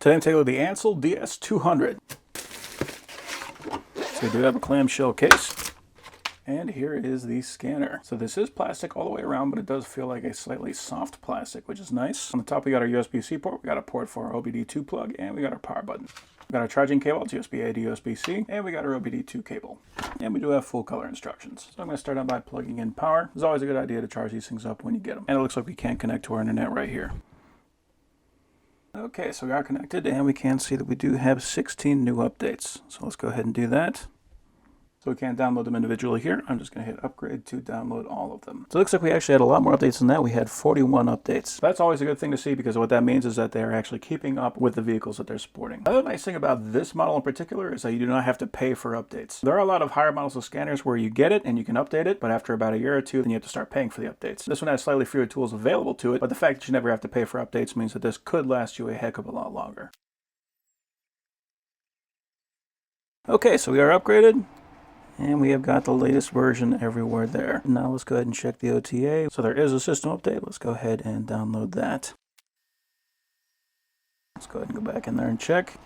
Today I'm taking a look at the ANCEL DS200. So we do have a clamshell case. And here is the scanner. So this is plastic all the way around, but it does feel like a slightly soft plastic, which is nice. On the top we got our USB-C port, we got a port for our OBD2 plug, and we got our power button. We got our charging cable, it's USB-A to USB-C, and we got our OBD2 cable. And we do have full color instructions. So I'm going to start out by plugging in power. It's always a good idea to charge these things up when you get them. And it looks like we can connect to our internet right here. Okay, so we are connected, and we can see that we do have 16 new updates. So let's go ahead and do that. So we can't download them individually here. I'm just going to hit upgrade to download all of them. So it looks like we actually had a lot more updates than that. We had 41 updates. That's always a good thing to see, because what that means is that they're actually keeping up with the vehicles that they're supporting. The other nice thing about this model in particular is that you do not have to pay for updates. There are a lot of higher models of scanners where you get it and you can update it, but after about a year or two, then you have to start paying for the updates. This one has slightly fewer tools available to it, but the fact that you never have to pay for updates means that this could last you a heck of a lot longer. Okay, so we are upgraded. And we have got the latest version everywhere there. Now let's go ahead and check the OTA. So there is a system update. Let's go ahead and download that. Let's go ahead and go back in there and check.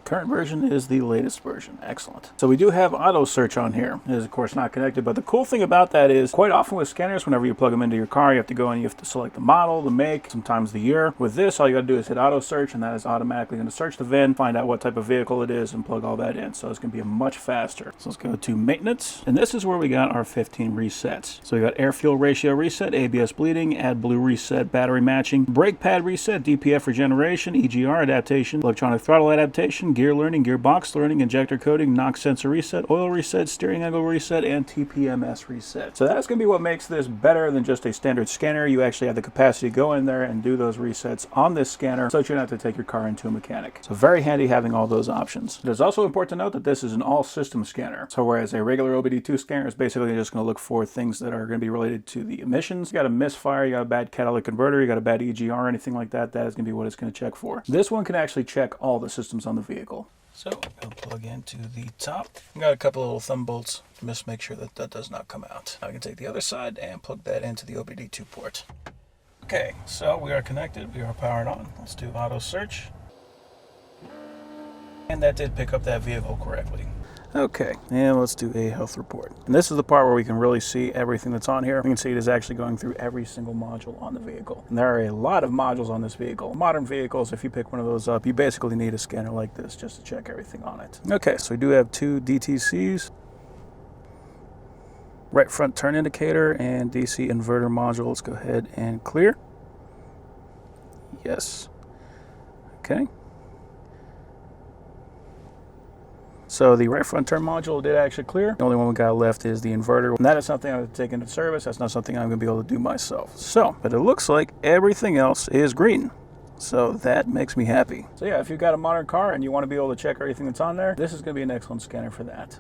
Current version is the latest version. Excellent. So we do have auto search on here. It is of course not connected, but the cool thing about that is quite often with scanners, whenever you plug them into your car, you have to go and you have to select the model, the make, sometimes the year. With this, all you got to do is hit auto search, and that is automatically going to search the VIN, find out what type of vehicle it is, and plug all that in. So it's going to be much faster. So let's go to maintenance, and this is where we got our 15 resets. So we got air fuel ratio reset, ABS bleeding, AdBlue reset, battery matching, brake pad reset, DPF regeneration, EGR adaptation, electronic throttle adaptation, gear learning, gearbox learning, injector coding, knock sensor reset, oil reset, steering angle reset, and TPMS reset. So that's going to be what makes this better than just a standard scanner. You actually have the capacity to go in there and do those resets on this scanner, so you don't have to take your car into a mechanic. So very handy having all those options. It is also important to note that this is an all-system scanner. So whereas a regular OBD2 scanner is basically just going to look for things that are going to be related to the emissions. You got a misfire, you got a bad catalytic converter, you got a bad EGR, anything like that, that is going to be what it's going to check for. This one can actually check all the systems on the vehicle. So I'll plug into the top. I've got a couple of little thumb bolts to just make sure that that does not come out. I can take the other side and plug that into the OBD2 port. Okay, so we are connected. We are powered on. Let's do auto search. And that did pick up that vehicle correctly. Okay, and let's do a health report. And this is the part where we can really see everything that's on here. We can see it is actually going through every single module on the vehicle. And there are a lot of modules on this vehicle. Modern vehicles, if you pick one of those up, you basically need a scanner like this just to check everything on it. Okay, so we do have two DTCs. Right front turn indicator and DC inverter module. Let's go ahead and clear. Yes. Okay. So the right front turn module did actually clear. The only one we got left is the inverter. And that is something I have to take into service. That's not something I'm going to be able to do myself. So, but it looks like everything else is green. So that makes me happy. So yeah, if you've got a modern car and you want to be able to check everything that's on there, this is going to be an excellent scanner for that.